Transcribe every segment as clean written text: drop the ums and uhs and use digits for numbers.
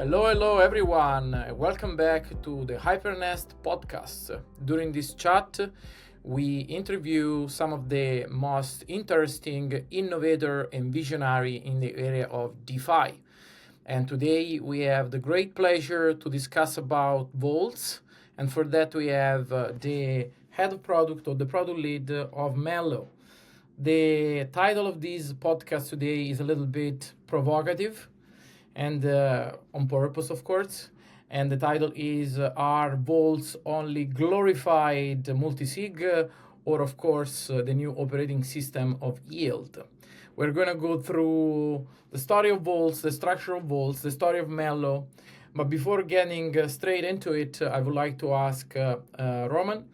Hello, everyone. Welcome back to the Hypernest Podcast. During this chat, we interview some of the most interesting innovator and visionary in the area of DeFi. And today we have the great pleasure to discuss about vaults. And for that, we have the head of product or the product lead of Mellow. The title of this podcast today is a little bit provocative and on purpose, of course. And the title is Are Vaults Only Glorified Multisig or, of course, the new operating system of yield? We're going to go through the story of vaults, the structure of vaults, the story of Mellow. But before getting straight into it, I would like to ask Roman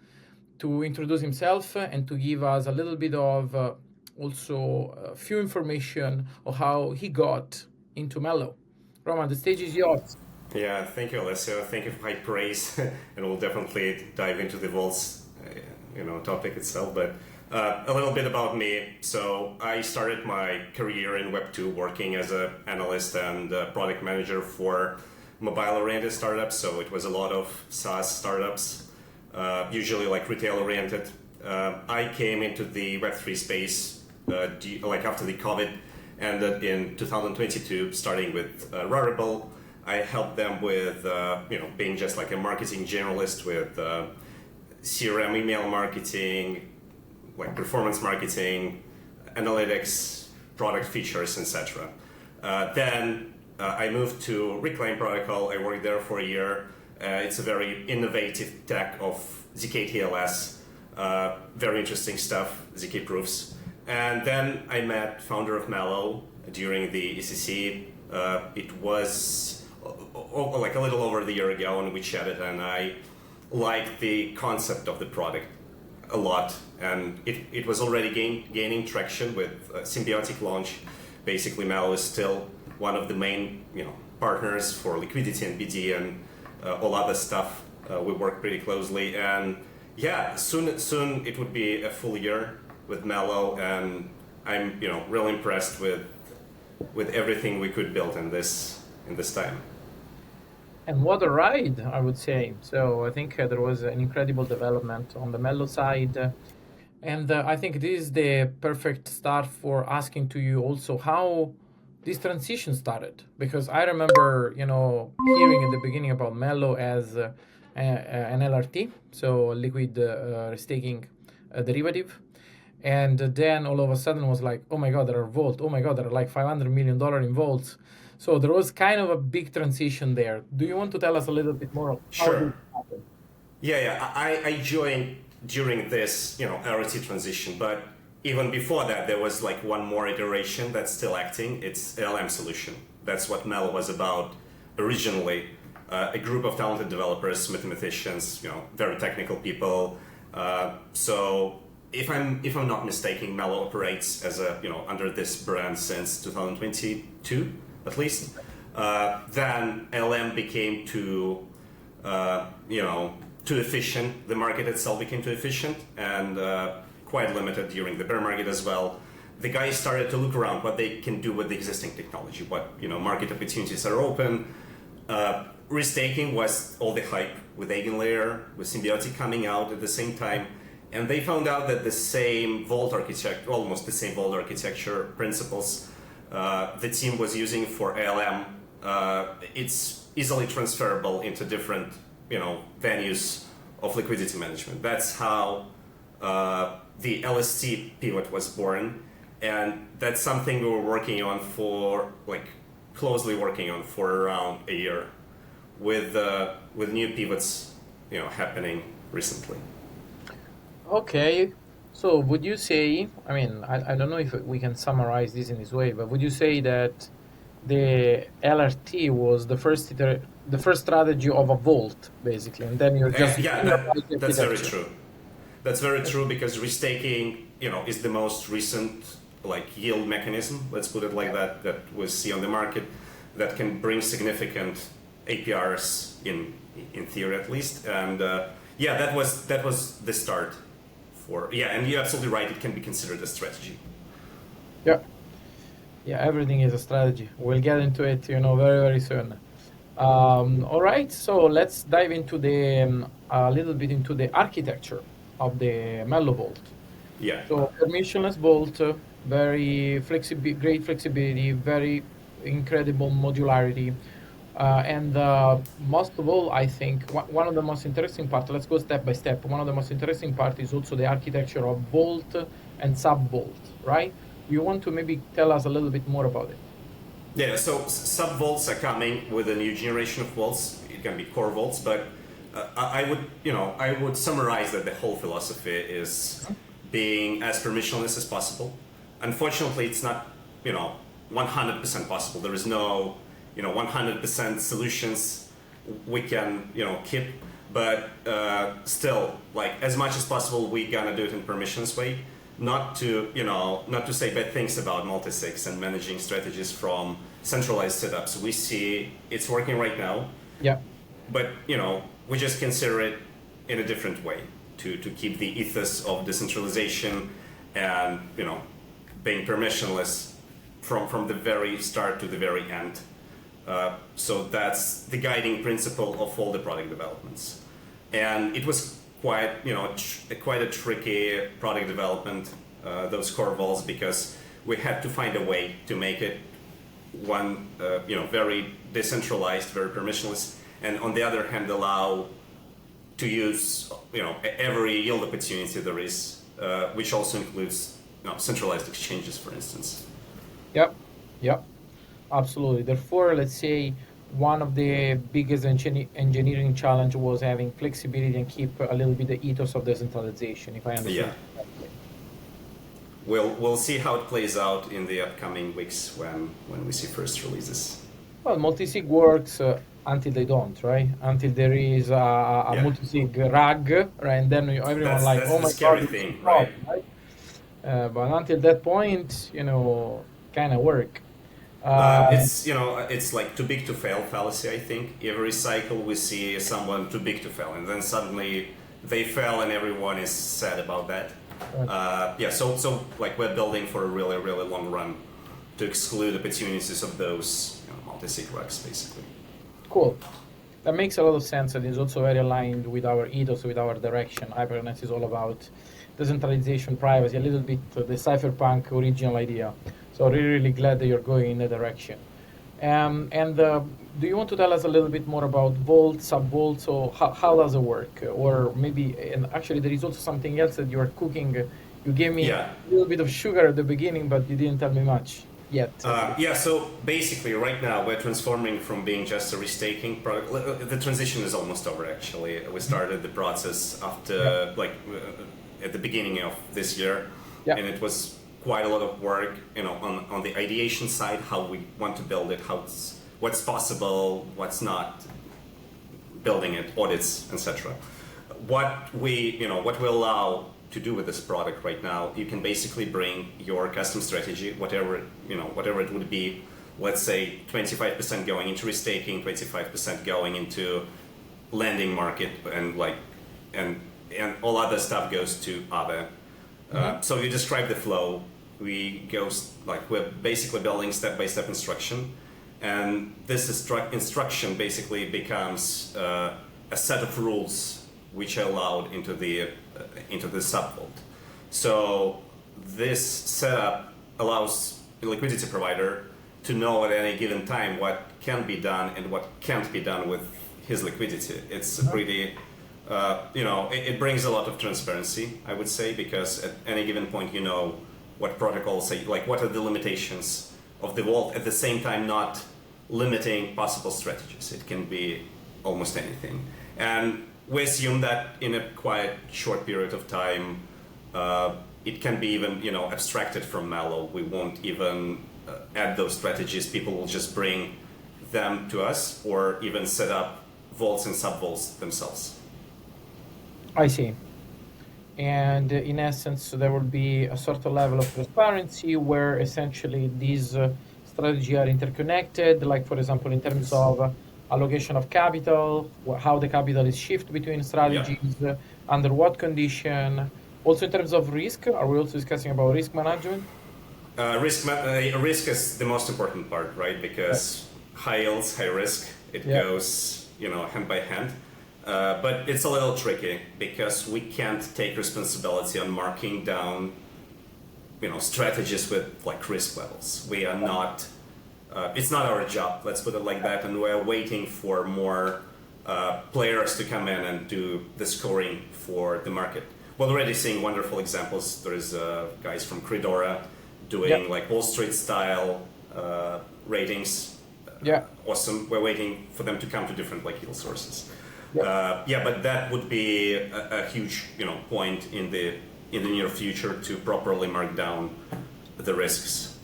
to introduce himself and to give us a little bit of also a few information of how he got into Mellow. Roman, the stage is yours. Yeah, thank you, Alessio. Thank you for high praise, and we'll definitely dive into the vaults, topic itself. But a little bit about me. So I started my career in Web2 working as an analyst and product manager for mobile-oriented startups. So it was a lot of SaaS startups, usually like retail-oriented. I came into the Web3 space after the COVID ended in 2022, starting with Rarible. I helped them with, being just like a marketing generalist with CRM, email marketing, like performance marketing, analytics, product features, etc. Then I moved to Reclaim Protocol. I worked there for a year. It's a very innovative tech of ZK TLS, very interesting stuff, ZK proofs. And then I met founder of Mellow during the ECC. It was like a little over the year ago, and we chatted, and I liked the concept of the product a lot. And it was already gaining traction with Symbiotic launch. Basically, Mellow is still one of the main partners for liquidity and BD and all other stuff. We work pretty closely, and yeah, soon it would be a full year with Mellow, and I'm really impressed with everything we could build in this time. And what a ride, I would say. So I think there was an incredible development on the Mellow side. And I think this is the perfect start for asking to you also how this transition started. Because I remember, hearing at the beginning about Mellow as an LRT, so liquid restaking derivative. And then all of a sudden was like, oh my God, there are vaults. Oh my God, there are like $500 million in vaults. So there was kind of a big transition there. Do you want to tell us a little bit more? Sure. How this happened? Yeah. I joined during this, LRT transition, but even before that, there was like one more iteration that's still acting. It's LM solution. That's what Mellow was about originally. A group of talented developers, mathematicians, very technical people. So if I'm not mistaken, Mellow operates as under this brand since 2022 at least. Then LM became too efficient. The market itself became too efficient and quite limited during the bear market as well. The guys started to look around what they can do with the existing technology, what market opportunities are open. Restaking was all the hype with Eigenlayer, with Symbiotic coming out at the same time. And they found out that the same vault architecture, almost the same vault architecture principles the team was using for ALM, it's easily transferable into different, venues of liquidity management. That's how the LST pivot was born, and that's something we were closely working on for around a year, with new pivots, happening recently. Okay, so would you say, I don't know if we can summarize this in this way, but would you say that the LRT was the first strategy of a vault, basically, and then you're just... That's very true. That's very true, because restaking, is the most recent yield mechanism, let's put it like that we see on the market, that can bring significant APRs in theory at least. And that was the start. And you're absolutely right, it can be considered a strategy. Yeah, everything is a strategy. We'll get into it, very, very soon. All right, so let's dive into a little bit into the architecture of the Mellow Vault. Yeah. So permissionless Vault, very great flexibility, very incredible modularity, and most of all, I think one of the most interesting part. Let's go step by step. One of the most interesting part is also the architecture of Vault and Sub Vault, right? You want to maybe tell us a little bit more about it? Yeah, so sub vaults are coming with a new generation of vaults. It can be core vaults, but I would summarize that the whole philosophy is being as permissionless as possible. Unfortunately, it's not 100% possible. There is no 100% solutions we can keep, but still, like as much as possible, we gonna do it in permissionless way. Not to say bad things about multisigs and managing strategies from centralized setups. We see it's working right now. Yeah. But we just consider it in a different way to keep the ethos of decentralization and being permissionless from the very start to the very end. So that's the guiding principle of all the product developments. And it was quite a tricky product development, those core vaults, because we had to find a way to make it one, very decentralized, very permissionless, and on the other hand, allow to use, every yield opportunity there is, which also includes, centralized exchanges, for instance. Yep. Yep. Absolutely. Therefore, let's say one of the biggest engineering challenge was having flexibility and keep a little bit the ethos of decentralization, if I understand. Yeah. We'll see how it plays out in the upcoming weeks when we see first releases. Well, multisig works until they don't, right? Until there is a multisig rag, right? And then everyone that's oh my scary god, thing, right? right? But until that point, kind of work. It's like too big to fail fallacy. I think every cycle we see someone too big to fail, and then suddenly they fail, and everyone is sad about that. Right. So like we're building for a really really long run to exclude opportunities of those multi-sig racks, basically. Cool. That makes a lot of sense, and is also very aligned with our ethos, with our direction. Hypernest is all about decentralization, privacy, a little bit the cypherpunk original idea. So really, really glad that you're going in that direction. Do you want to tell us a little bit more about Vault, Sub-Vault? So how does it work? Or maybe, and actually there is also something else that you are cooking. You gave me a little bit of sugar at the beginning, but you didn't tell me much yet. So basically right now we're transforming from being just a restaking product. The transition is almost over, actually. We started the process after, at the beginning of this year. Yeah. And it was quite a lot of work, on the ideation side, how we want to build it, what's possible, what's not, building it, audits, etc. What we allow to do with this product right now, you can basically bring your custom strategy, whatever it would be. Let's say 25% going into restaking, 25% going into lending market, and all other stuff goes to Aave. So you describe the flow. We're basically building step-by-step instruction, and this instruction basically becomes a set of rules which are allowed into the sub-vault. So this setup allows the liquidity provider to know at any given time what can be done and what can't be done with his liquidity. It's pretty it brings a lot of transparency, I would say, because at any given point what protocols say, like what are the limitations of the vault, at the same time not limiting possible strategies. It can be almost anything. And we assume that in a quite short period of time, it can be even abstracted from Mellow. We won't even add those strategies. People will just bring them to us or even set up vaults and sub-vaults themselves. I see. And in essence, there will be a certain level of transparency where essentially these strategies are interconnected, like for example, in terms of allocation of capital, how the capital is shifted between strategies, under what condition. Also in terms of risk, are we also discussing about risk management? Risk is the most important part, right? Because high yields, high risk, It goes, hand by hand. But it's a little tricky because we can't take responsibility on marking down, strategies with like risk levels. We are not. It's not our job. Let's put it like that. And we're waiting for more players to come in and do the scoring for the market. We're already seeing wonderful examples. There's guys from Credora doing like Wall Street style ratings. Awesome. We're waiting for them to come to different like yield sources. But that would be a huge point in the near future to properly mark down the risks.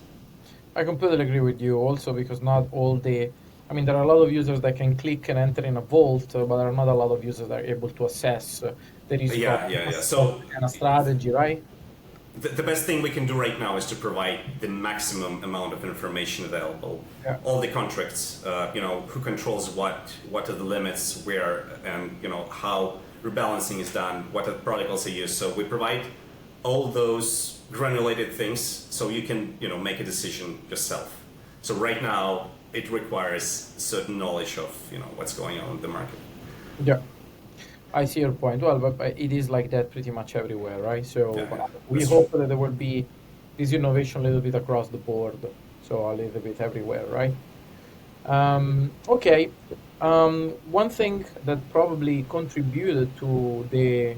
I completely agree with you also, because not all there are a lot of users that can click and enter in a vault, but there are not a lot of users that are able to assess the risk So kind of strategy, right? The best thing we can do right now is to provide the maximum amount of information available. All the contracts, who controls what are the limits, where, and how rebalancing is done, what are the protocols are used. So we provide all those granulated things so you can make a decision yourself. So right now it requires certain knowledge of what's going on in the market. I see your point. Well, but it is like that pretty much everywhere, right? So we hope that there will be this innovation a little bit across the board, so a little bit everywhere, right? One thing that probably contributed to the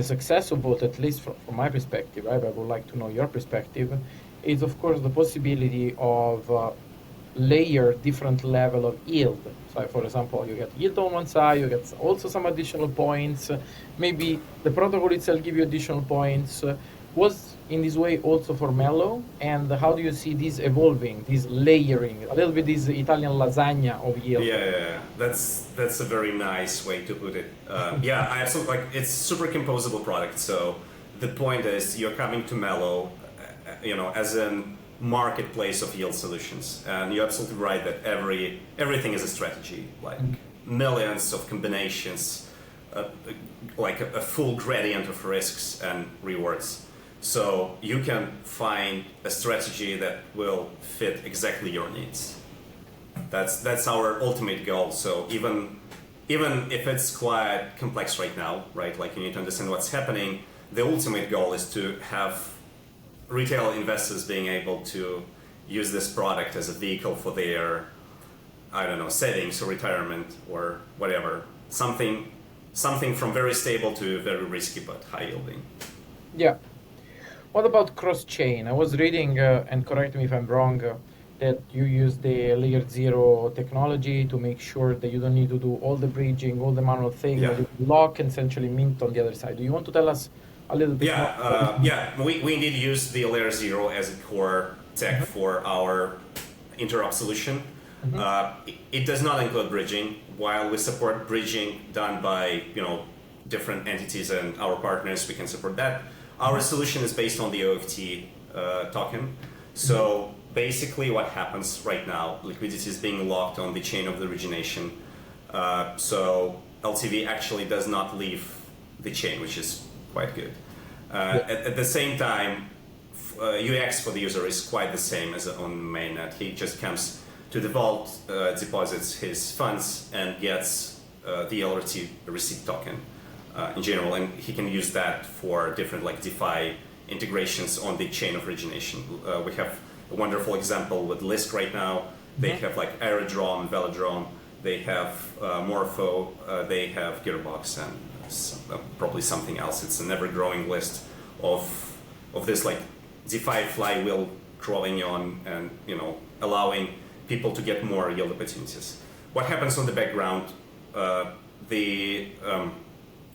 success of Volt, at least from my perspective, right? I would like to know your perspective, is of course the possibility of layer different level of yield. So for example, you get yield on one side, you get also some additional points. Maybe the protocol itself give you additional points. Was in this way also for Mellow? And how do you see this evolving, this layering, a little bit this Italian lasagna of yield? That's a very nice way to put it. I absolutely it's super composable product. So the point is you're coming to Mellow, as a marketplace of yield solutions, and you're absolutely right that everything is a strategy, like millions of combinations, like a full gradient of risks and rewards. So you can find a strategy that will fit exactly your needs. That's our ultimate goal. So even if it's quite complex right now, right? Like you need to understand what's happening. The ultimate goal is to have retail investors being able to use this product as a vehicle for their, savings or retirement or whatever. Something from very stable to very risky but high yielding. What about cross-chain? I was reading, and correct me if I'm wrong, that you use the layer 0 technology to make sure that you don't need to do all the bridging, all the manual things, that you lock and essentially mint on the other side. Do you want to tell us a little bit more? We indeed use the layer 0 as a core tech for our interop solution. It does not include bridging. While we support bridging done by different entities and our partners, we can support that. Our solution is based on the OFT token. So basically what happens right now, liquidity is being locked on the chain of the origination. So LTV actually does not leave the chain, which is quite good. At the same time, UX for the user is quite the same as on mainnet. He just comes to the vault, deposits his funds, and gets the LRT receipt token in general, and he can use that for different like DeFi integrations on the chain of origination. We have a wonderful example with Lisk right now. They have like Aerodrome, Velodrome. They have Morpho. They have Gearbox and probably something else. It's an ever-growing list of this like DeFi flywheel growing on and allowing people to get more yield opportunities. What happens on the background?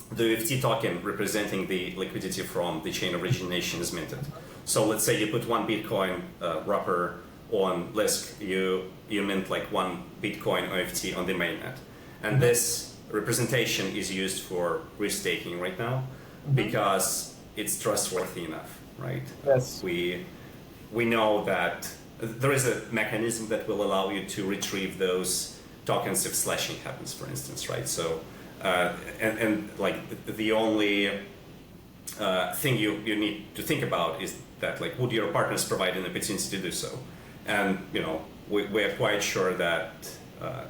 The FT token representing the liquidity from the chain of origination is minted. So let's say you put one Bitcoin wrapper on Lisk, you mint like one Bitcoin OFT on the mainnet. And this representation is used for restaking right now because it's trustworthy enough, right? Yes. We know that there is a mechanism that will allow you to retrieve those tokens if slashing happens, for instance, right? So, and like the only thing you need to think about is that like, would your partners provide an opportunity to do so? And we are quite sure that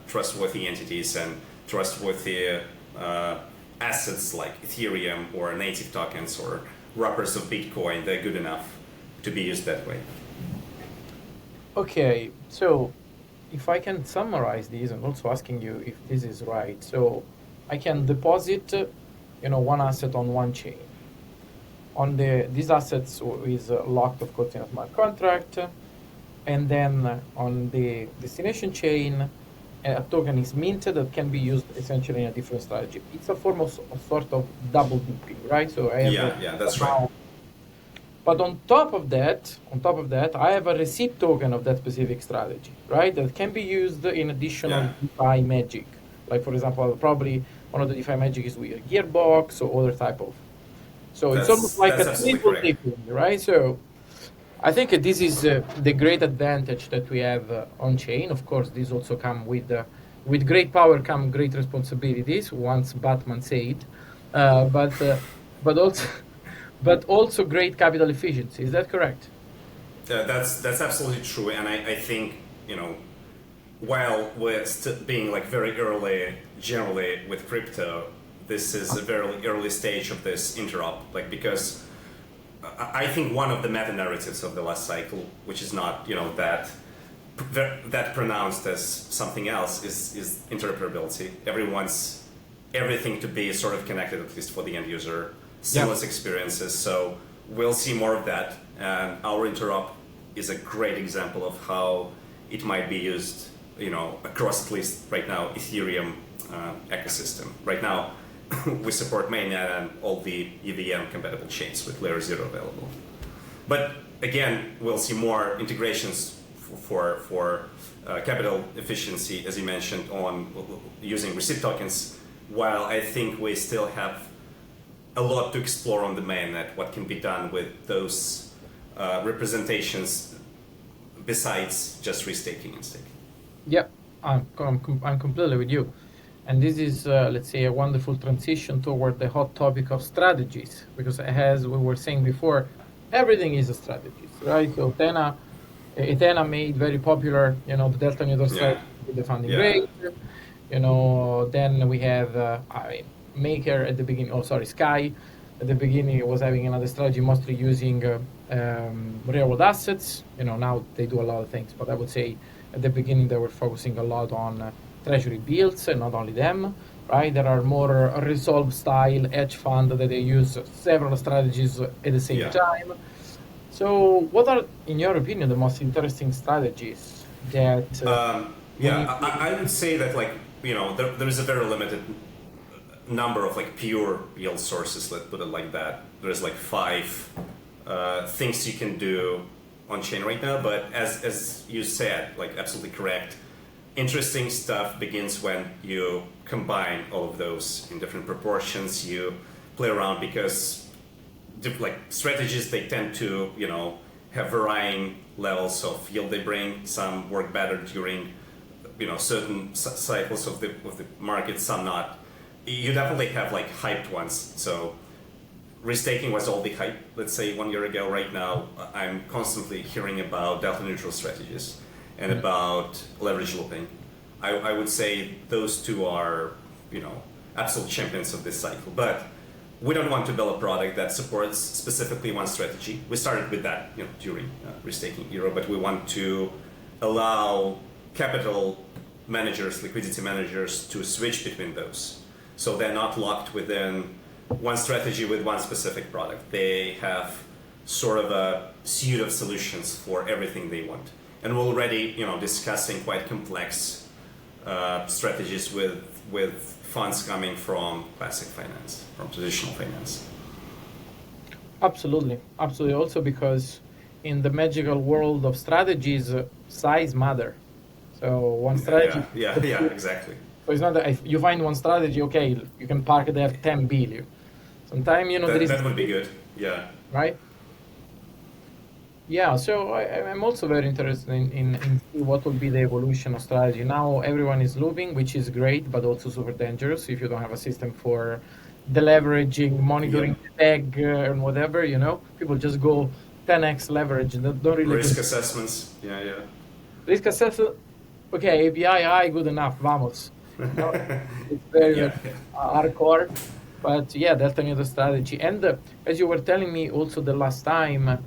trustworthy entities and trustworthy assets like Ethereum or native tokens or wrappers of Bitcoin, they're good enough to be used that way. Okay, so if I can summarize these and also asking you if this is right, so I can deposit, one asset on one chain. On these assets is locked, of course, in a smart contract, and then on the destination chain, a token is minted that can be used essentially in a different strategy. It's a form of a sort of double dipping, right? So I have that's right. But on top of that, I have a receipt token of that specific strategy, right? That can be used in additional DeFi magic. Like for example, probably one of the DeFi magic is with a gearbox or other type of. So it's almost like a triple dipping, right? So I think this is the great advantage that we have on chain. Of course, this also come with great power come great responsibilities. Once Batman said, but also great capital efficiency. Is that correct? That's absolutely true, and I think while we're still being like very early, generally with crypto, this is a very early stage of this interop, because I think one of the meta narratives of the last cycle, which is not that pronounced as something else, is interoperability. Everything to be sort of connected, at least for the end user, seamless experiences. So we'll see more of that, and our interop is a great example of how it might be used, across, at least right now, Ethereum ecosystem. Right now, we support mainnet and all the EVM compatible chains with layer 0 available. But again, we'll see more integrations for capital efficiency, as you mentioned, on using receipt tokens, while I think we still have a lot to explore on the mainnet, what can be done with those representations besides just restaking and staking. Yeah, I'm completely with you. And this is, let's say, a wonderful transition toward the hot topic of strategies, because as we were saying before, everything is a strategy, right? So Ethena made very popular, the delta neutral strategy with the funding rate. Then we have Maker at the beginning. Sky at the beginning was having another strategy, mostly using real-world assets. Now they do a lot of things, but I would say at the beginning they were focusing a lot on treasury bills, and not only them, right? There are more resolve style hedge fund that they use several strategies at the same time. So what are, in your opinion, the most interesting strategies that... I would say that there is a very limited number of pure yield sources, let's put it like that. There's 5 things you can do on chain right now, but as you said, absolutely correct, interesting stuff begins when you combine all of those in different proportions. You play around, because strategies, they tend to have varying levels of yield they bring. Some work better during certain cycles of the market, some not. You definitely have hyped ones. So restaking was all the hype, let's say 1 year ago. Right now I'm constantly hearing about delta neutral strategies and about leverage looping. I would say those two are absolute champions of this cycle. But we don't want to build a product that supports specifically one strategy. We started with that during restaking era, but we want to allow capital managers, liquidity managers, to switch between those. So they're not locked within one strategy with one specific product. They have sort of a suite of solutions for everything they want. And we're already discussing quite complex strategies with funds coming from classic finance, from traditional finance. Absolutely. Also because in the magical world of strategies, size matter. So one strategy... Yeah, exactly. So it's not that if you find one strategy, okay, you can park there 10 billion. Sometimes, that would be good, yeah. Right? Yeah, so I'm also very interested in what will be the evolution of strategy. Now everyone is looping, which is great, but also super dangerous if you don't have a system for the leveraging, monitoring the tag and whatever, People just go 10x leverage and don't really... Risk assessments, Risk Okay, API high, good enough. Vamos. No, it's very, very Yeah. hardcore. But yeah, Delta Neutral strategy. And as you were telling me also the last time,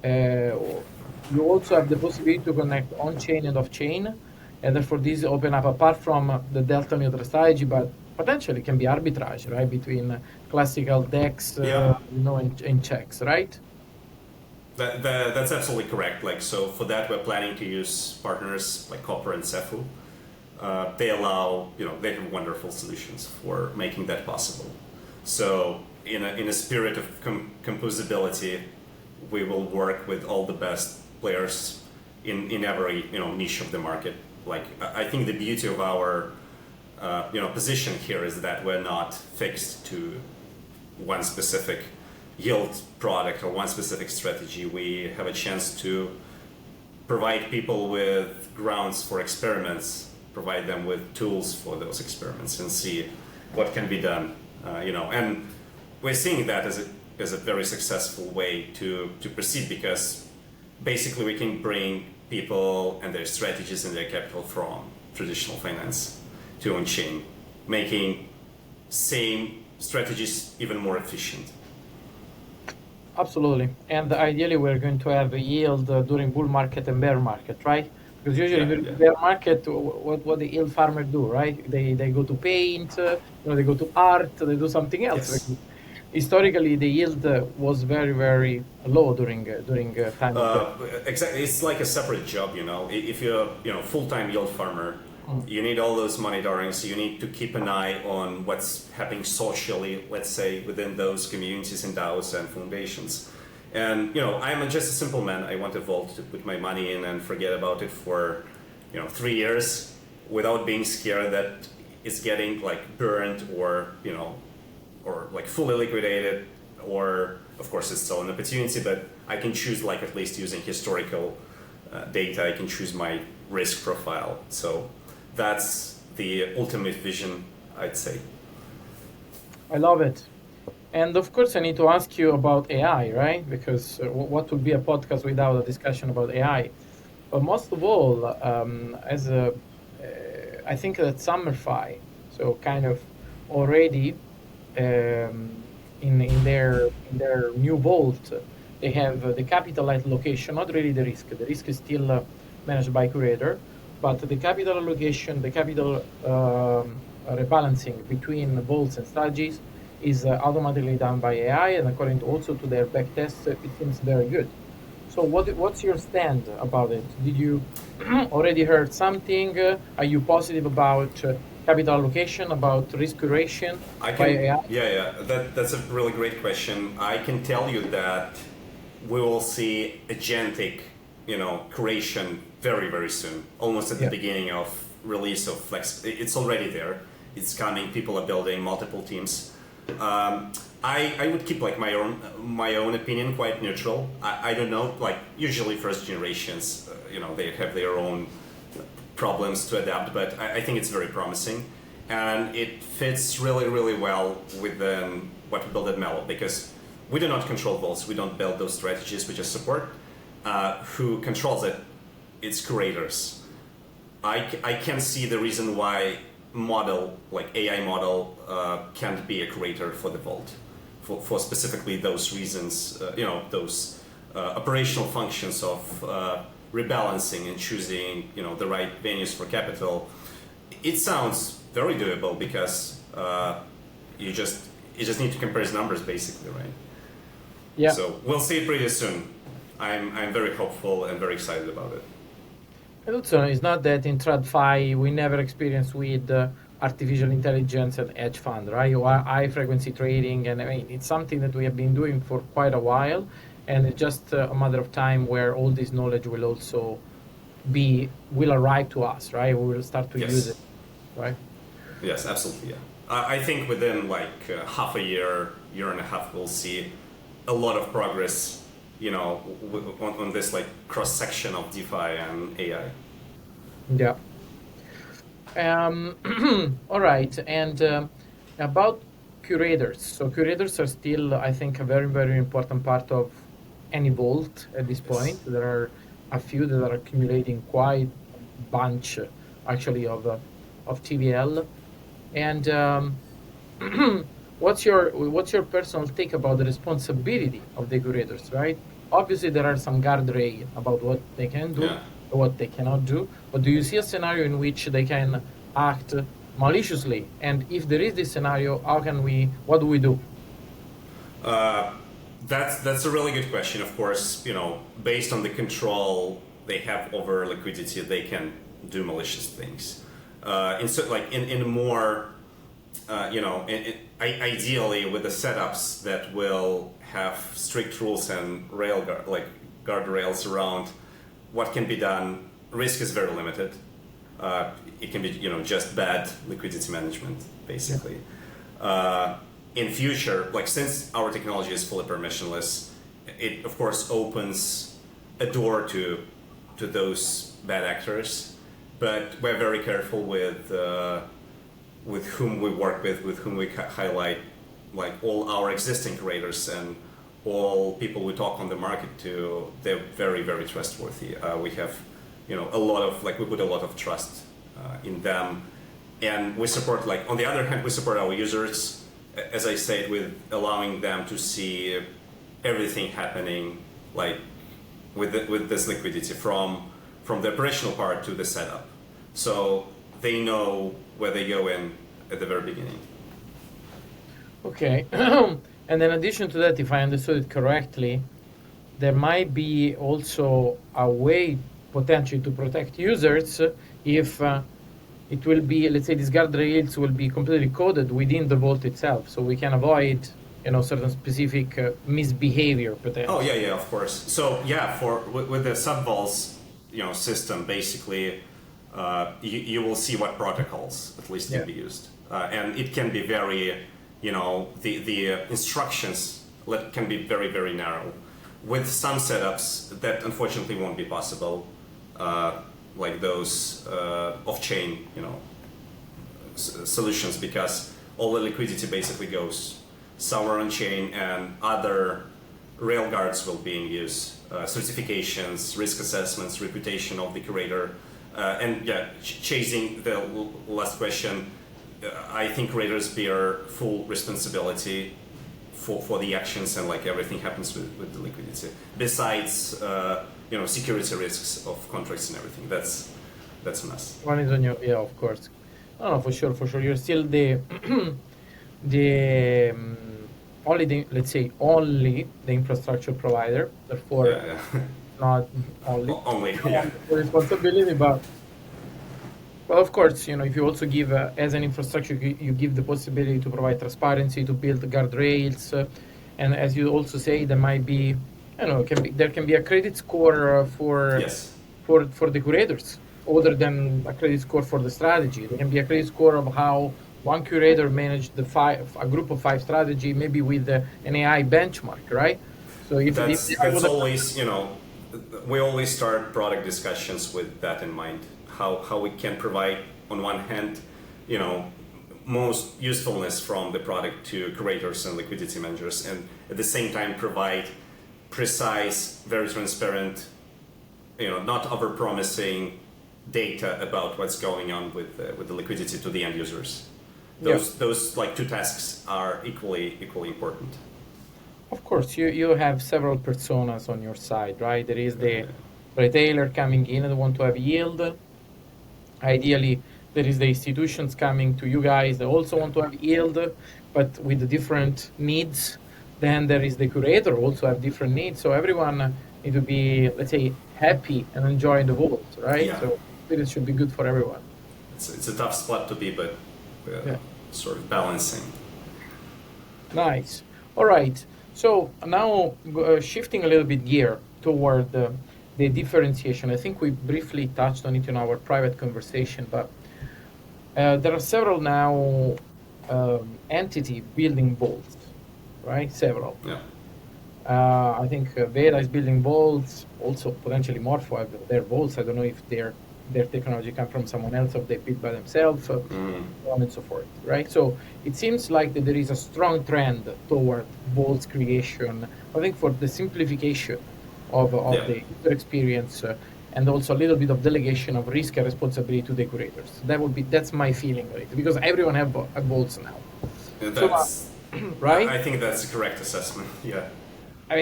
you also have the possibility to connect on-chain and off-chain. And therefore, this open up, apart from the Delta Neutral strategy, but potentially can be arbitrage, right, between classical DEX, Yeah. and checks, right? That's absolutely correct. Like, so for that, we're planning to use partners like Copper and Cefu. They allow, they have wonderful solutions for making that possible. So, in a spirit of composability, we will work with all the best players in every niche of the market. Like, I think the beauty of our position here is that we're not fixed to one specific yield product or one specific strategy. We have a chance to provide people with grounds for experiments, provide them with tools for those experiments, and see what can be done. And we're seeing that as a very successful way to proceed, because basically we can bring people and their strategies and their capital from traditional finance to on-chain, making same strategies even more efficient. Absolutely. And ideally, we're going to have a yield during bull market and bear market, right? Because usually Yeah, during yeah. bear market, what the yield farmer do, right? They go to paint, they go to art, they do something else. Yes. Historically, the yield was very, very low during time of bear. Exactly. It's like a separate job, If you're, full-time yield farmer, Mm. you need all those monitorings. You need to keep an eye on what's happening socially, let's say, within those communities and DAOs and foundations. And, I'm just a simple man. I want a vault to put my money in and forget about it for, 3 years without being scared that it's getting like burned or like fully liquidated, or of course it's still an opportunity, but I can choose, like, at least using historical data, I can choose my risk profile. So that's the ultimate vision, I'd say. I love it. And of course, I need to ask you about AI, right? Because what would be a podcast without a discussion about AI? But most of all, I think that Summerfy, so kind of already in their new vault, they have the capital allocation, not really the risk. The risk is still managed by curator, but the capital allocation, the capital rebalancing between vaults and strategies is automatically done by AI, and according also to their back tests, it seems very good. So what's your stand about it? Did you already heard something? Are you positive about capital allocation, about risk curation by AI? Yeah. That's a really great question. I can tell you that we will see agentic, creation very, very soon, almost at the beginning of release of Flex. It's already there. It's coming. People are building multiple teams. I would keep like my own opinion quite neutral. I don't know. Like, usually first generations, they have their own problems to adapt, but I think it's very promising, and it fits really, really well within what we build at Mellow, because we do not control vaults. We don't build those strategies. We just support. Who controls it? It's curators. I can see the reason why AI model can't be a curator for the vault, for specifically those reasons, those operational functions of rebalancing and choosing, the right venues for capital. It sounds very doable, because you just need to compare numbers, basically, right? Yeah. So we'll see it pretty soon. I'm very hopeful and very excited about it. And also, it's not that in TradFi we never experienced with artificial intelligence and hedge fund, right? Or high frequency trading, and I mean, it's something that we have been doing for quite a while, and it's just a matter of time where all this knowledge will also will arrive to us, right? We will start to use it, right? Yes, absolutely. Yeah, I think within like half a year and a half, we'll see a lot of progress, on this like cross section of DeFi and AI. Yeah. All right. And about curators. So curators are still, I think, a very, very important part of any vault at this point. There are a few that are accumulating quite bunch actually of TVL. And what's your personal take about the responsibility of the curators, right? Obviously, there are some guardrails about what they can do, or what they cannot do. But do you see a scenario in which they can act maliciously? And if there is this scenario, what do we do? That's a really good question. Of course, based on the control they have over liquidity, they can do malicious things. In more, ideally with the setups that will have strict rules and guardrails around what can be done. Risk is very limited. It can be, just bad liquidity management, basically. Yeah. In future, since our technology is fully permissionless, it of course opens a door to those bad actors. But we're very careful with whom we work with whom we highlight, all our existing creators and all people we talk on the market to. They're very, very trustworthy. We have, a lot of we put a lot of trust in them, and we support. On the other hand, we support our users. As I said, with allowing them to see everything happening, with this liquidity from the operational part to the setup, so they know where they go in at the very beginning. Okay, and in addition to that, if I understood it correctly, there might be also a way potentially to protect users if it will be, let's say, these guardrails will be completely coded within the vault itself, so we can avoid, certain specific misbehavior potentially. Oh yeah, of course. So yeah, with the sub-vaults, system, basically, you will see what protocols at least can be used, and it can be very, the instructions can be very, very narrow. With some setups, that unfortunately won't be possible. Like those off-chain, solutions, because all the liquidity basically goes somewhere on-chain, and other railguards will be in use, certifications, risk assessments, reputation of the curator, and chasing the last question. I think curators bear full responsibility for the actions, and everything happens with the liquidity. Besides, security risks of contracts and everything. That's a mess. One is on you, yeah, of course. No, for sure. You're still the the only the infrastructure provider. Therefore, not only the responsibility, but of course, if you also give as an infrastructure, you give the possibility to provide transparency, to build guardrails, and as you also say, there might be. There can be a credit score for the curators, other than a credit score for the strategy. There can be a credit score of how one curator managed a group of 5 strategy, maybe with an AI benchmark, right? So that's always, we always start product discussions with that in mind. How we can provide, on one hand, most usefulness from the product to curators and liquidity managers, and at the same time provide precise, very transparent, not over-promising data about what's going on with the liquidity to the end users. Those 2 tasks are equally important. Of course, you have several personas on your side, right? There is the retailer coming in and want to have yield. Ideally, there is the institutions coming to you guys that also want to have yield, but with different needs. Then there is the curator, also have different needs. So everyone need to be, let's say, happy and enjoy the vault, right? Yeah. So it should be good for everyone. It's a tough spot to be, but sort of balancing. Nice. All right. So now shifting a little bit gear toward the differentiation. I think we briefly touched on it in our private conversation, but there are several now entity building vaults. Right, several. Yeah. I think Veda is building vaults, also potentially Morpho have their vaults. I don't know if their technology come from someone else or they build by themselves, so on and so forth. Right. So it seems like that there is a strong trend toward vaults creation. I think for the simplification of the user experience, and also a little bit of delegation of risk and responsibility to the curators. That's my feeling on it, because everyone have vaults now. That's, right? I think that's a correct assessment. Yeah. I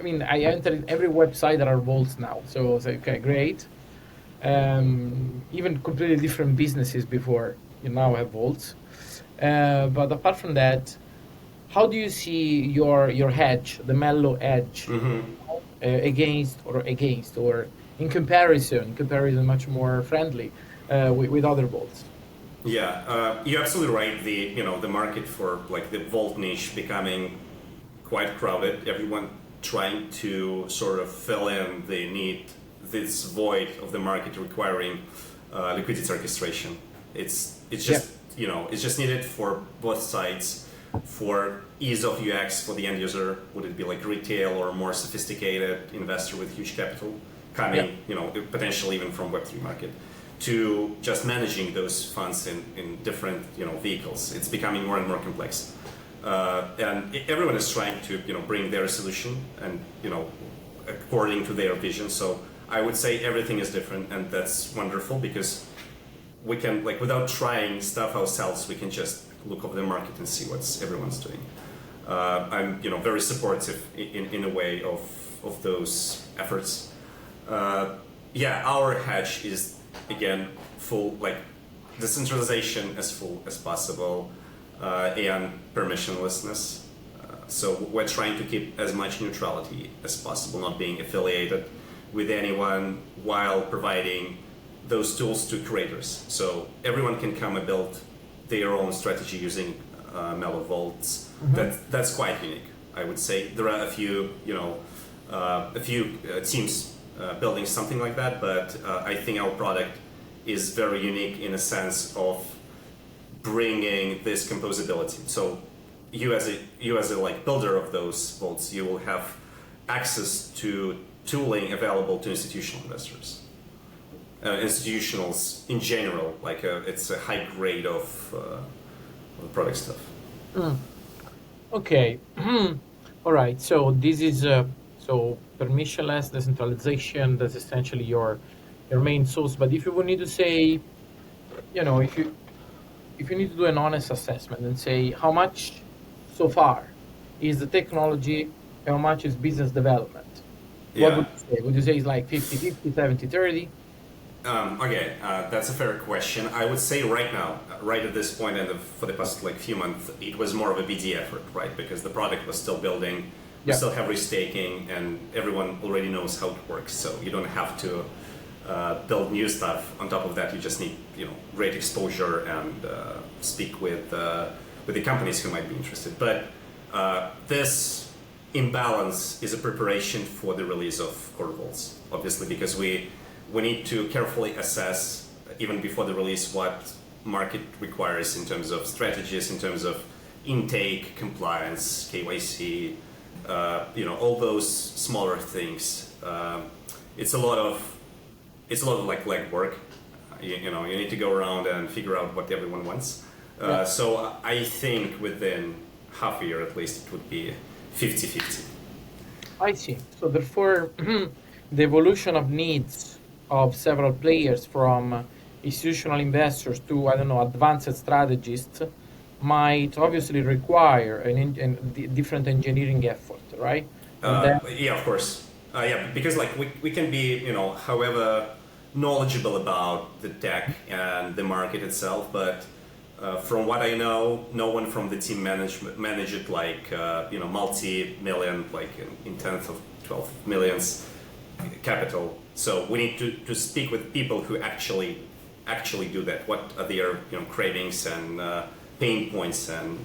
mean, I entered every website that are vaults now. So it's like, okay, great. Even completely different businesses before you now have vaults. But apart from that, how do you see your hedge, the Mellow edge, against or in comparison much more friendly with other vaults? Yeah, you're absolutely right. The market for like the vault niche becoming quite crowded. Everyone trying to sort of fill in this void of the market requiring liquidity orchestration. It's just it's just needed for both sides. For ease of UX for the end user, would it be like retail or more sophisticated investor with huge capital coming, potentially even from Web3 market, to just managing those funds in different vehicles. It's becoming more and more complex, and everyone is trying to bring their solution and according to their vision. So I would say everything is different, and that's wonderful because we can without trying stuff ourselves, we can just look over the market and see what everyone's doing. I'm very supportive in a way of those efforts. Our hedge is again full, decentralization as full as possible, and permissionlessness. So we're trying to keep as much neutrality as possible, not being affiliated with anyone, while providing those tools to creators. So everyone can come and build their own strategy using Mellow vaults. That's quite unique, I would say. There are a few teams building something like that, but I think our product is very unique in a sense of bringing this composability. So you as a builder of those vaults, you will have access to tooling available to institutional investors. Institutionals in general, it's a high grade of product stuff. Okay. All right. So this is permissionless decentralization. That's essentially your main source. But if you would need to say, if you need to do an honest assessment and say how much so far is the technology, how much is business development, what would you say? Would you say it's like 50-50, 70-30? Okay, that's a fair question. I would say right now, right at this point, and for the past few months, it was more of a BD effort, right? Because the product was still building, we still have restaking, and everyone already knows how it works. So you don't have to build new stuff. On top of that, you just need great exposure and speak with the companies who might be interested. But this imbalance is a preparation for the release of core vaults, obviously, because we need to carefully assess, even before the release, what market requires in terms of strategies, in terms of intake, compliance, KYC, all those smaller things. It's a lot of legwork. You need to go around and figure out what everyone wants. So I think within half a year at least it would be 50-50. I see. So therefore, the evolution of needs of several players, from institutional investors to, advanced strategists, might obviously require a different engineering effort, right? Yeah, of course. Because we can be, however knowledgeable about the tech and the market itself, but from what I know, no one from the team managed it multi-million, in 10th of 12 millions capital. So we need to speak with people who actually do that. What are their cravings and pain points and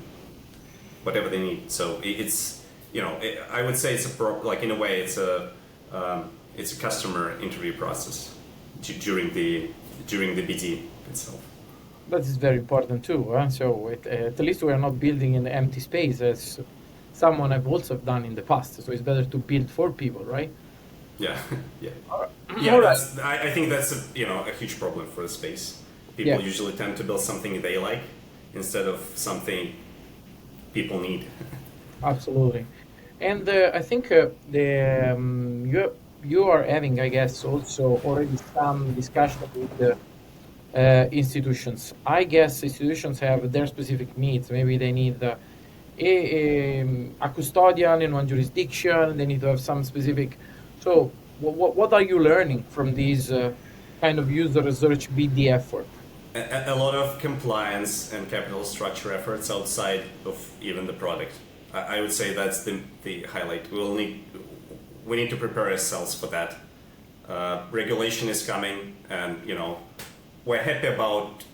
whatever they need. So it's I would say it's in a way it's a customer interview process during the BD itself. That is very important too. So at least we are not building in empty space, as someone I've also done in the past. So it's better to build for people, right? Yeah. Right. I think that's a huge problem for the space. People usually tend to build something they like instead of something people need. Absolutely. And I think you are having, I guess, also already some discussion with the institutions. I guess institutions have their specific needs. Maybe they need a custodian in one jurisdiction. They need to have some specific. So, what are you learning from these kind of user research BD effort? A lot of compliance and capital structure efforts outside of even the product. I would say that's the highlight. We need to prepare ourselves for that. Regulation is coming, and we're happy about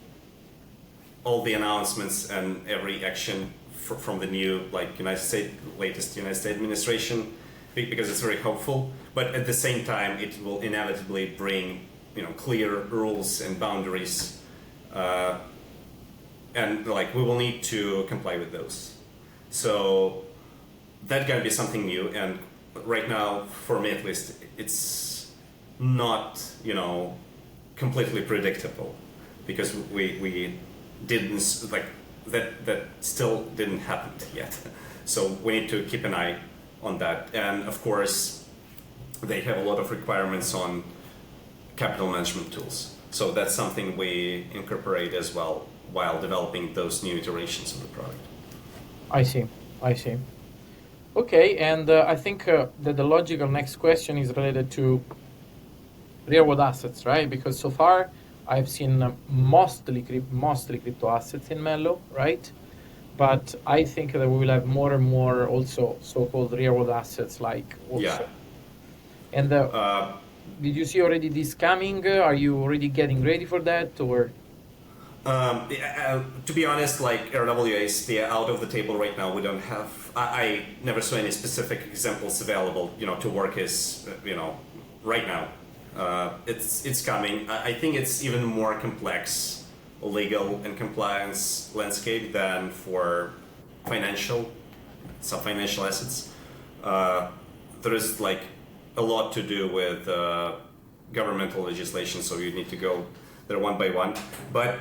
all the announcements and every action from the new latest United States administration, because it's very hopeful. But at the same time, it will inevitably bring clear rules and boundaries. And we will need to comply with those. So that can be something new, and right now, for me at least, it's not completely predictable, because we didn't that still didn't happen yet. So we need to keep an eye on that, and of course, they have a lot of requirements on capital management tools. So that's something we incorporate as well while developing those new iterations of the product. I see. Okay, and I think that the logical next question is related to real-world assets, right? Because so far I've seen mostly crypto assets in Mellow, right? But I think that we will have more and more also so-called real-world assets like also. Yeah. And did you see already this coming? Are you already getting ready for that, or? To be honest, RWAs, they're out of the table right now. We don't have. I never saw any specific examples available, to work as, right now. It's coming. I think it's even more complex legal and compliance landscape than for financial assets. There is a lot to do with governmental legislation, so you need to go there one by one. But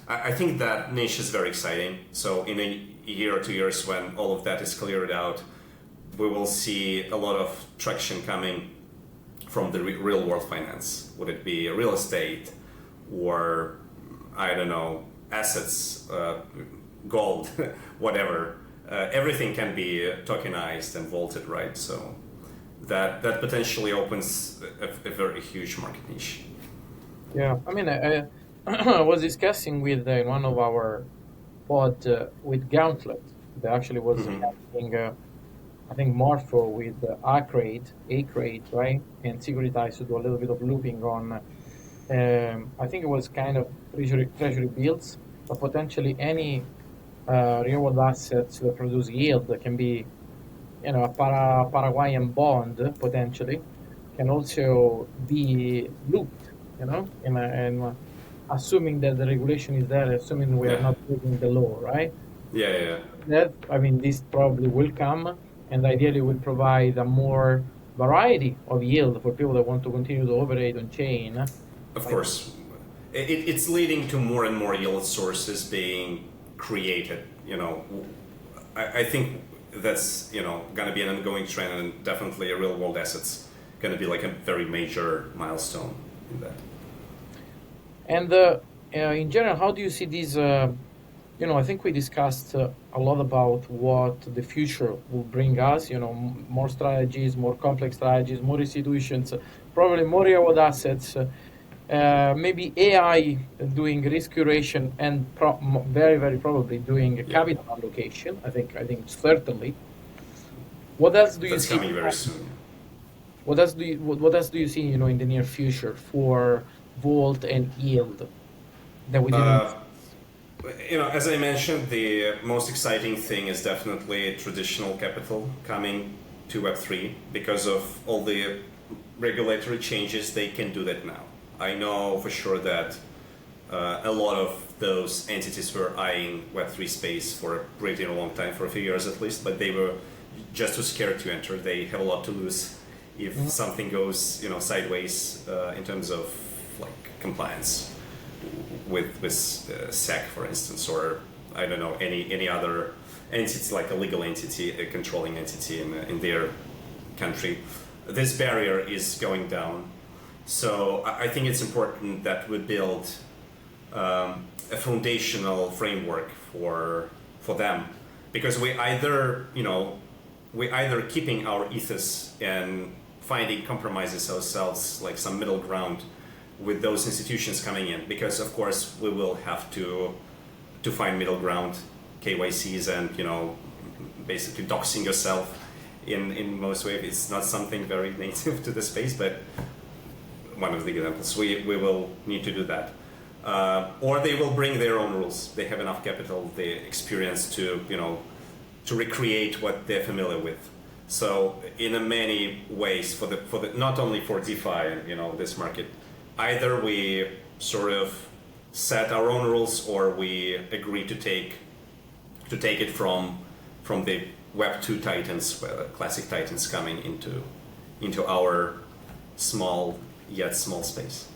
I think that niche is very exciting. So in a year or 2 years, when all of that is cleared out, we will see a lot of traction coming from the real world finance. Would it be real estate, or I don't know, assets, gold, whatever. Everything can be tokenized and vaulted, right? So that potentially opens a very huge market niche. Yeah, I mean, I was discussing with one of our pod with Gauntlet. They actually was having, I think, Morpho with Acrate, right? And Securitize to do a little bit of looping on, I think it was kind of treasury bills, but potentially any real-world assets that produce yield that can be, a Paraguayan bond potentially, can also be looped, and assuming that the regulation is there, assuming we are not breaking the law, right? Yeah. This probably will come, and ideally will provide a more variety of yield for people that want to continue to operate on chain. Of course. It's leading to more and more yield sources being created. I think that's going to be an ongoing trend, and definitely a real world assets going to be a very major milestone in that. And in general, how do you see these? I think we discussed a lot about what the future will bring us. More strategies, more complex strategies, more institutions, probably more real-world assets. Maybe AI doing risk curation, and very, very probably doing capital allocation. I think certainly. What else do you see? That's coming very soon. What else do you see? In the near future for vault and yield that we didn't. As I mentioned, the most exciting thing is definitely traditional capital coming to Web3 because of all the regulatory changes. They can do that now. I know for sure that a lot of those entities were eyeing Web3 space for a pretty long time, for a few years at least, but they were just too scared to enter. They have a lot to lose if something goes, sideways in terms of compliance with SEC, for instance, or I don't know, any other entity, like a legal entity, a controlling entity in their country, this barrier is going down. So I think it's important that we build a foundational framework for them, because we either keeping our ethos and finding compromises ourselves, like some middle ground with those institutions coming in, because of course we will have to find middle ground, KYCs, and basically doxing yourself in most ways. It's not something very native to the space, but one of the examples, we will need to do that. Or they will bring their own rules. They have enough capital, the experience to recreate what they're familiar with. So in a many ways, for the not only for DeFi and this market, either we sort of set our own rules, or we agree to take it from the Web 2 titans, classic titans coming into our small space.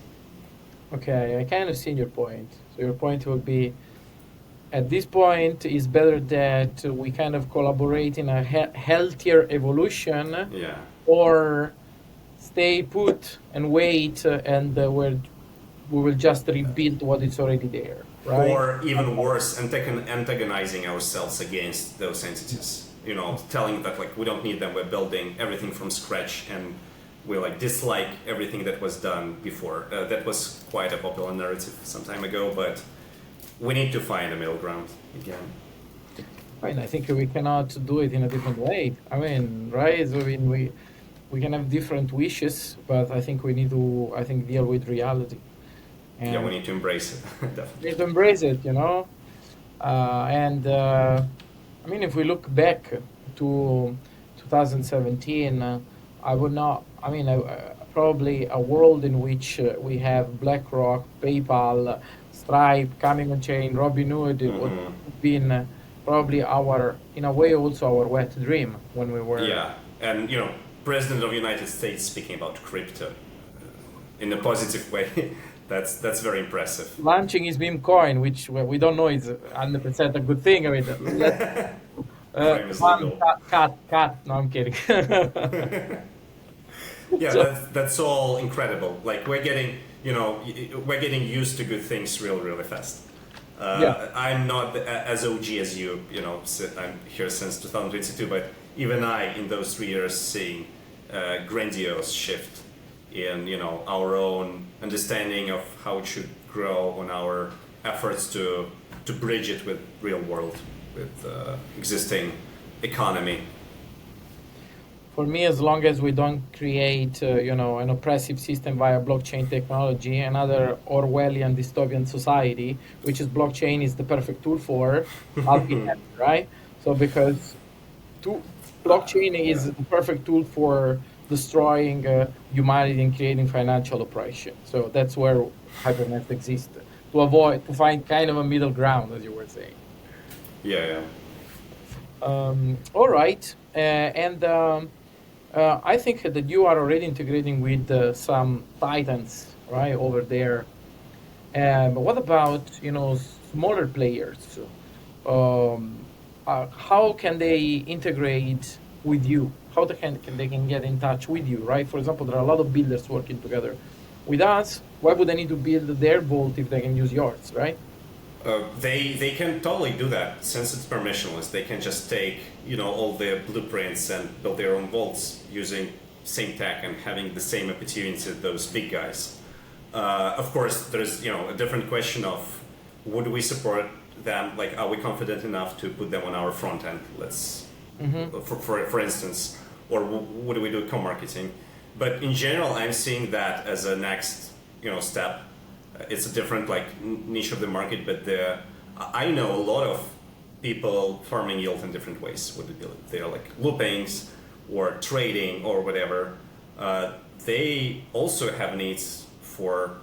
Okay, I kind of see your point. So your point would be, at this point, it's better that we kind of collaborate in a healthier evolution, or stay put and wait, and we will just rebuild what is already there, right? Or even worse, antagonizing ourselves against those entities. Telling that we don't need them. We're building everything from scratch, and we dislike everything that was done before. That was quite a popular narrative some time ago, but we need to find a middle ground again. Right, I think we cannot do it in a different way. I mean, right? I mean, we can have different wishes, but I think we need to deal with reality. And we need to embrace it. Definitely. We need to embrace it, I mean, if we look back to 2017, probably a world in which we have BlackRock, PayPal, Stripe coming on chain, Robinhood, it would have been probably in a way, also our wet dream when we were. Yeah, and President of the United States speaking about crypto in a positive way. That's very impressive. Launching his meme coin, which we don't know is 100% a good thing. I mean, cut. No, I'm kidding. Yeah, that's all incredible. We're getting used to good things really fast. I'm not as OG as you. I'm here since 2022, but even I, in those 3 years, seeing a grandiose shift in our own understanding of how it should grow, on our efforts to bridge it with real world, with existing economy. For me, as long as we don't create an oppressive system via blockchain technology, another Orwellian dystopian society, which is blockchain is the perfect tool for, I'll be happy, right? So because blockchain is the perfect tool for destroying humanity and creating financial oppression. So that's where Hypernest exists, to find kind of a middle ground, as you were saying. Yeah. All right, I think that you are already integrating with some titans, right, over there. But what about smaller players? How can they integrate with you? How they can get in touch with you, right? For example, there are a lot of builders working together with us. Why would they need to build their vault if they can use yours, right? They can totally do that. Since it's permissionless, they can just take all the blueprints and build their own vaults using same tech and having the same opportunity as those big guys. Of course, there's a different question of, would we support them? Are we confident enough to put them on our front end? For instance, or would we do co-marketing? But in general, I'm seeing that as a next step. It's a different niche of the market, but I know a lot of people farming yield in different ways. Would they're loopings or trading or whatever. They also have needs for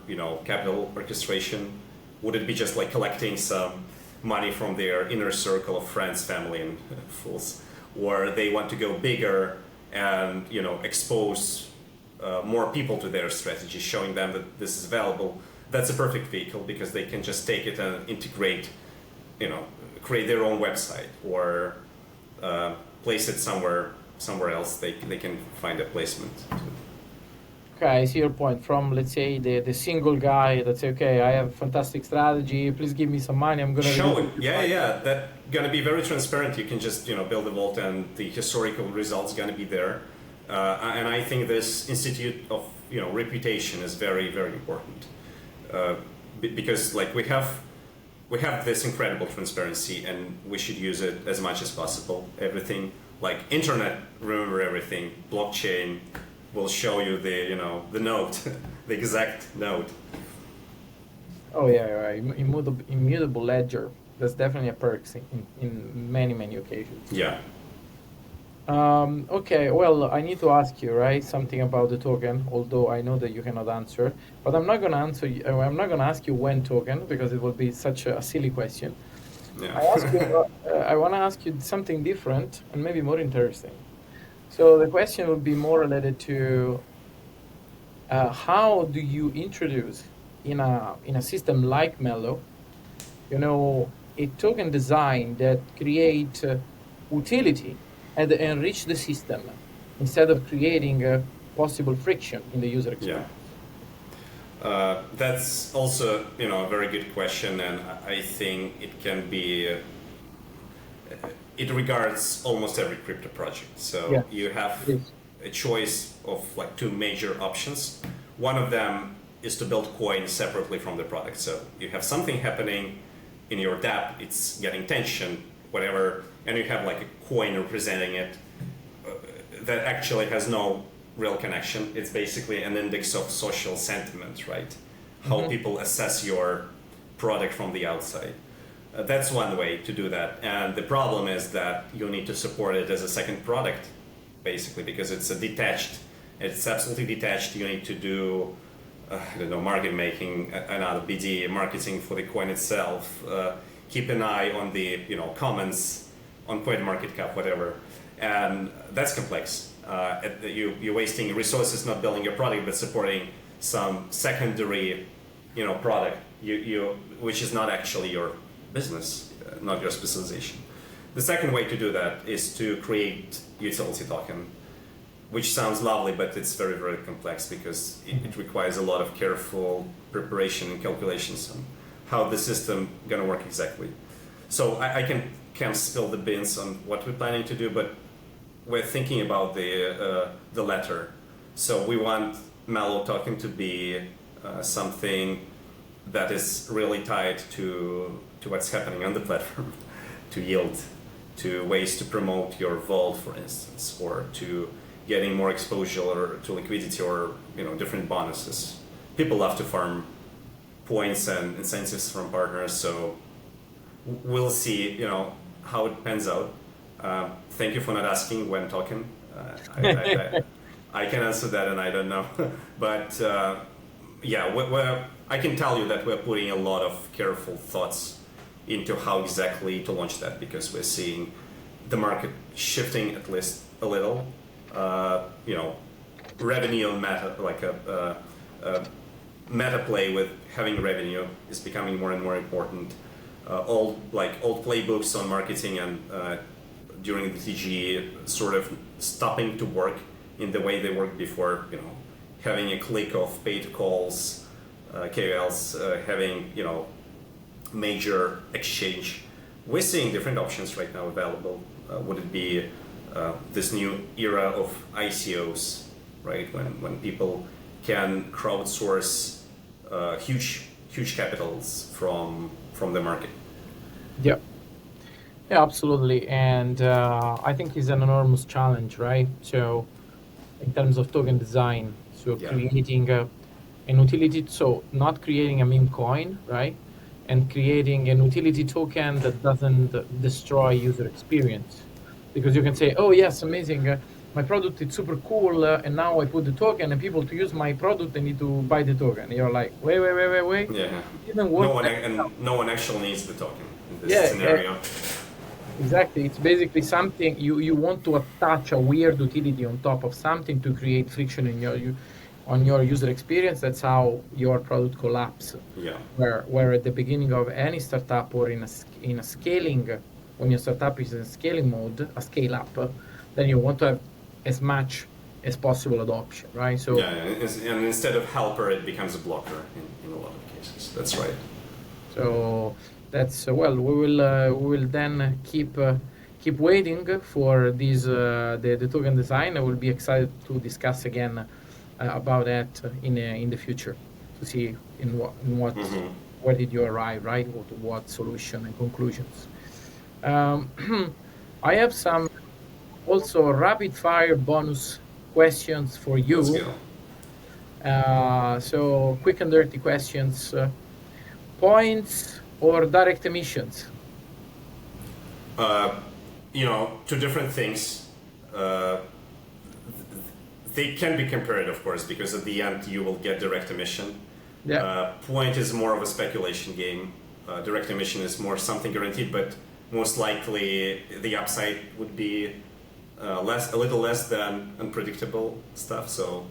capital orchestration. Would it be just collecting some money from their inner circle of friends, family, and fools, or they want to go bigger and expose more people to their strategy, showing them that this is valuable? That's a perfect vehicle, because they can just take it and integrate, create their own website, or place it somewhere somewhere else, they can find a placement. Okay, I see your point. From, let's say, the single guy that say, okay, I have a fantastic strategy, please give me some money, I'm gonna show it. Yeah, that gonna be very transparent. You can just build a vault, and the historical results gonna be there. And I think this institute of reputation is very, very important, because like we have this incredible transparency, and we should use it as much as possible. Everything like internet, remember everything. Blockchain will show you the node, the exact node. Oh yeah, right. Immutable ledger. That's definitely a perk in many occasions. Yeah. Okay, well, I need to ask you, right, something about the token, although I know that you cannot answer. But I'm not gonna answer. I'm not gonna ask you when token, because it would be such a silly question. Yeah. I want to ask you something different and maybe more interesting. So the question would be more related to how do you introduce in a system like Mellow, a token design that create utility and enrich the system instead of creating possible friction in the user experience? Yeah. That's also a very good question, and I think it can be. It regards almost every crypto project. So Yeah. you have a choice of like two major options. One of them is to build coins separately from the product. So you have something happening in your dApp, it's getting tension, whatever, and you have like a coin representing it that actually has no real connection. It's basically an index of social sentiment, right? How people assess your product from the outside. That's one way to do that. And the problem is that you need to support it as a second product, basically, because it's it's absolutely detached. You need to do, market making, another BD, marketing for the coin itself, keep an eye on the, comments on CoinMarketCap, whatever. And that's complex. You're wasting resources not building your product, but supporting some secondary, product, which is not actually your business, not your specialization. The second way to do that is to create utility token, which sounds lovely, but it's very, very complex because it requires a lot of careful preparation and calculations on how the system gonna work exactly. So I can't spill the beans on what we're planning to do, but we're thinking about the latter. So we want Mellow token to be something that is really tied to what's happening on the platform, to yield, to ways to promote your vault, for instance, or to getting more exposure or to liquidity or different bonuses. People love to farm points and incentives from partners, so we'll see how it pans out. Thank you for not asking when token. I can answer that, and I don't know. But I can tell you that we're putting a lot of careful thoughts into how exactly to launch that, because we're seeing the market shifting at least a little. Revenue on meta, like a meta play with having revenue is becoming more and more important. Old playbooks on marketing and during the TG sort of stopping to work in the way they worked before. Having a click of paid calls, KOLs, having major exchange. We're seeing different options right now available. Would it be this new era of ICOs, right? When people can crowdsource huge capitals from the market. Yeah, absolutely. And I think it's an enormous challenge, right? So in terms of token design, so creating an utility, so not creating a meme coin, right? And creating an utility token that doesn't destroy user experience. Because you can say, oh yes, amazing, my product is super cool, and now I put the token, and people to use my product, they need to buy the token. And you're like, wait. Yeah. It didn't work. No one actually needs the token in this scenario. Yeah. Exactly. It's basically something you want to attach a weird utility on top of something to create friction on your user experience. That's how your product collapses. Yeah. Where at the beginning of any startup or in a scaling, when your startup is in scaling mode, a scale up, then you want to have as much as possible adoption, right? So and instead of helper, it becomes a blocker in a lot of cases. That's right. So that's we will then keep waiting for these the token design. I will be excited to discuss again about that in the future to see in what where did you arrive, right? What solution and conclusions. I have some also rapid fire bonus questions for you. Let's go. So quick and dirty questions. Points or direct emissions? Two different things. They can be compared, of course, because at the end you will get direct emission. Yeah. Point is more of a speculation game. Direct emission is more something guaranteed, but most likely the upside would be a little less than unpredictable stuff. So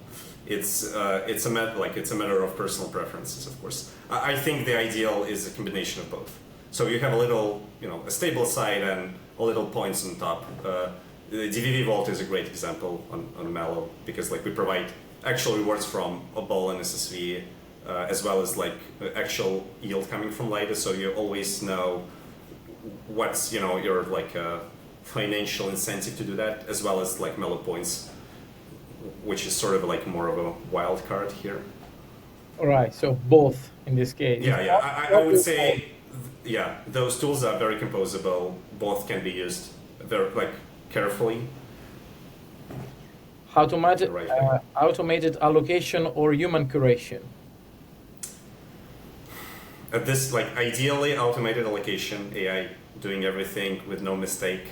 it's a matter of personal preferences, of course. I think the ideal is a combination of both. So you have a little, a stable side and a little points on top. The DVV Vault is a great example on Mellow because we provide actual rewards from a ball and SSV, as well as actual yield coming from Lida. So you always know what's your financial incentive to do that, as well as Mellow points, which is sort of more of a wild card here. All right, so both in this case. Yeah. I would say, those tools are very composable. Both can be used very carefully. Automated allocation or human curation? At this, ideally automated allocation, AI doing everything with no mistake.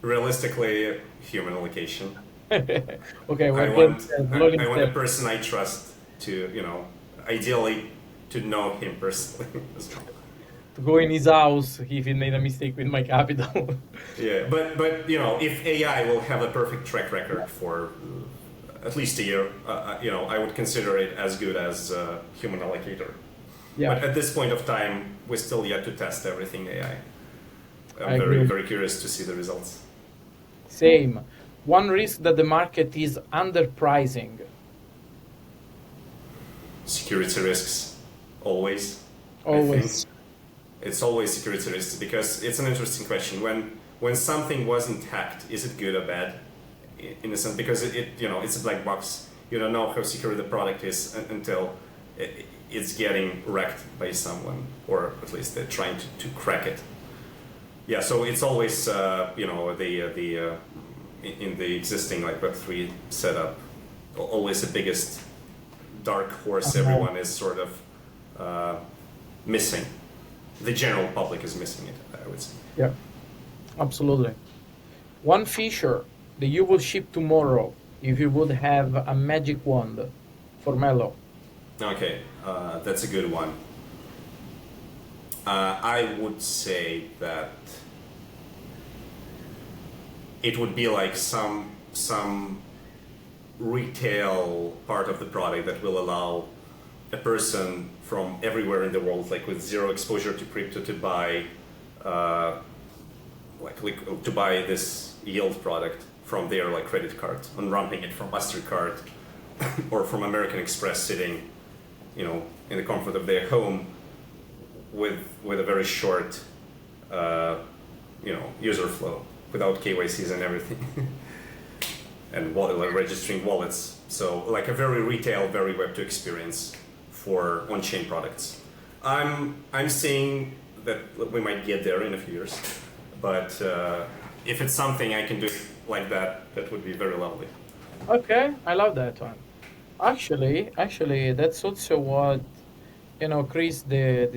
Realistically, human allocation. Okay, I want a person I trust to, ideally to know him personally as well. To go in his house if he made a mistake with my capital. Yeah, but if AI will have a perfect track record for at least a year, I would consider it as good as a human allocator. Yeah. But at this point of time, we're still yet to test everything AI. I'm agree. very curious to see the results. Same. One risk that the market is underpricing. Security risks, always. Always. It's always security risks because it's an interesting question. When something wasn't hacked, is it good or bad? In a sense, because it's a black box. You don't know how secure the product is until it's getting wrecked by someone, or at least they're trying to crack it. Yeah, so it's always in the existing Web3 setup, always the biggest dark horse everyone is sort of missing. The general public is missing it, I would say. Yeah, absolutely. One feature that you will ship tomorrow if you would have a magic wand for Mellow. Okay, that's a good one. I would say that it would be some retail part of the product that will allow a person from everywhere in the world, with zero exposure to crypto, to buy this yield product from their credit card, unwrapping it from MasterCard or from American Express, sitting in the comfort of their home with a very short user flow without KYCs and everything. And registering wallets. So a very retail, very Web2 experience for on-chain products. I'm seeing that we might get there in a few years, but if it's something I can do like that, that would be very lovely. Okay, I love that one. Actually, that's also what Chris, the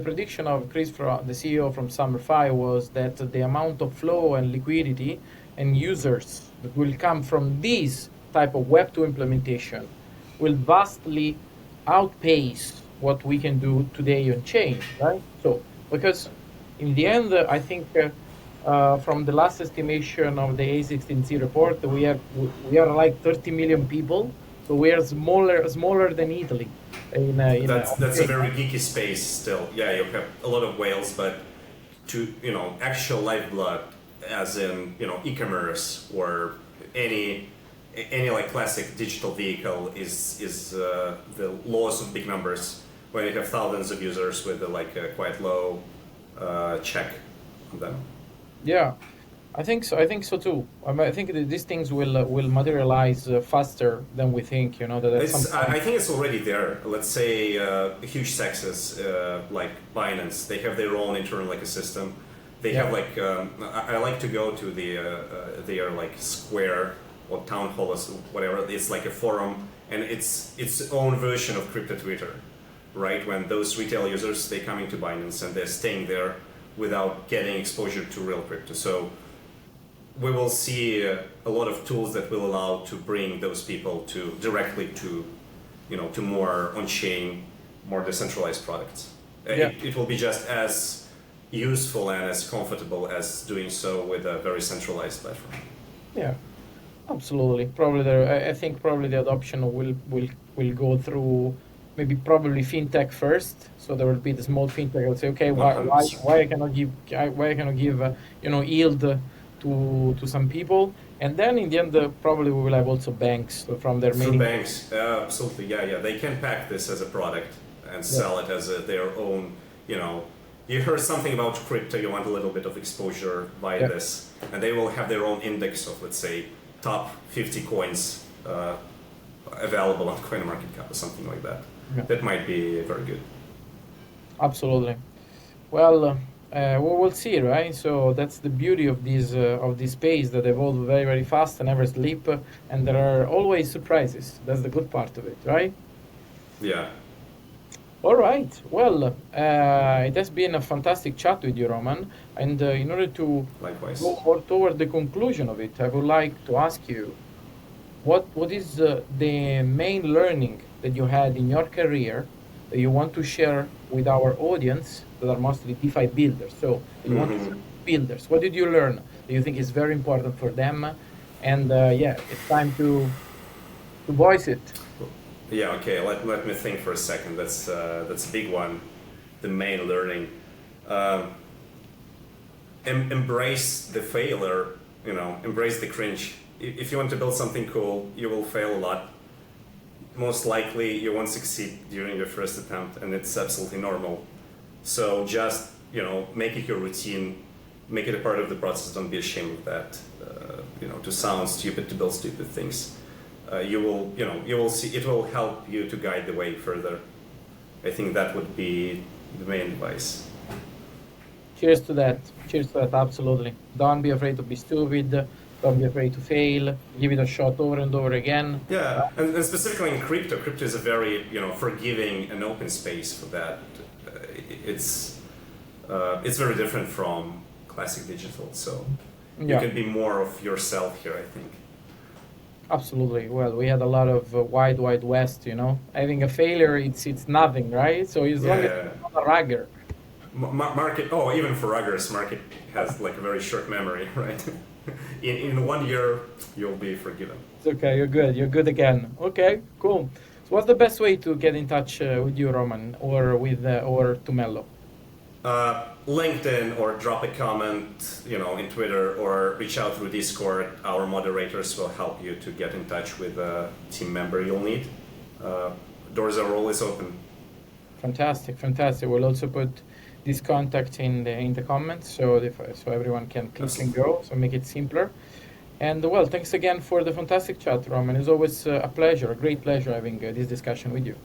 prediction of Chris, the CEO from Summer 5, was that the amount of flow and liquidity and users that will come from this type of Web2 implementation will vastly outpace what we can do today on chain, right? So, because in the end, I think from the last estimation of the A16Z report, we are 30 million people, so we are smaller than Italy. That's a very geeky space still. Yeah, you have a lot of whales, but to actual lifeblood as in e-commerce or any like classic digital vehicle is the laws of big numbers. When you have thousands of users with like a quite low check on them. Yeah, I think so. I think so too. I think that these things will materialize faster than we think. That's I think it's already there. Let's say huge sexes like Binance, they have their own internal ecosystem. They have like I like to go to their like Square or Town Hall or whatever. It's like a forum, and it's its own version of crypto Twitter, right? When those retail users, they come into Binance and they're staying there without getting exposure to real crypto. So we will see a lot of tools that will allow to bring those people to directly to more on-chain, more decentralized products. It will be just as useful and as comfortable as doing so with a very centralized platform. Yeah, absolutely. Probably I think probably the adoption will go through probably fintech first. So there will be the small fintech that will say, okay, why I cannot give yield to some people, and then in the end probably we will have also banks from their main banks. Absolutely, yeah. They can pack this as a product and sell it as their own. You heard something about crypto, you want a little bit of exposure, buy this, and they will have their own index of, let's say, top 50 coins available on CoinMarketCap or something like that. Yeah. That might be very good. Absolutely. Well, we'll see, right? So that's the beauty of this space that evolve very, very fast and never sleep, and there are always surprises. That's the good part of it, right? Yeah. All right. Well, it has been a fantastic chat with you, Roman. And in order to Likewise. go more toward the conclusion of it, I would like to ask you, what is the main learning that you had in your career that you want to share with our audience that are mostly DeFi builders? So you want to share builders. What did you learn that you think is very important for them? And it's time to voice it. Yeah, okay, let me think for a second. That's a big one. The main learning. Embrace the failure, embrace the cringe. If you want to build something cool, you will fail a lot. Most likely you won't succeed during your first attempt, and it's absolutely normal. So just, make it your routine, make it a part of the process, don't be ashamed of that. To sound stupid, to build stupid things. You will see, it will help you to guide the way further. I think that would be the main advice. Cheers to that, absolutely. Don't be afraid to be stupid, don't be afraid to fail, give it a shot over and over again. Yeah, and specifically in crypto is a very, forgiving and open space for that. It's very different from classic digital, so you can be more of yourself here, I think. Absolutely. Well, we had a lot of wide west, Having a failure, it's nothing, right? So as long as it's not a rugger. Market, even for ruggers, market has like a very short memory, right? in 1 year, you'll be forgiven. It's okay, you're good again. Okay, cool. So what's the best way to get in touch with you, Roman, or to Mellow? LinkedIn, or drop a comment, in Twitter, or reach out through Discord. Our moderators will help you to get in touch with a team member you'll need. Doors are always open. Fantastic. We'll also put this contact in the comments, so everyone can click and go, so make it simpler. And well, thanks again for the fantastic chat, Roman. It's always a pleasure, a great pleasure having this discussion with you.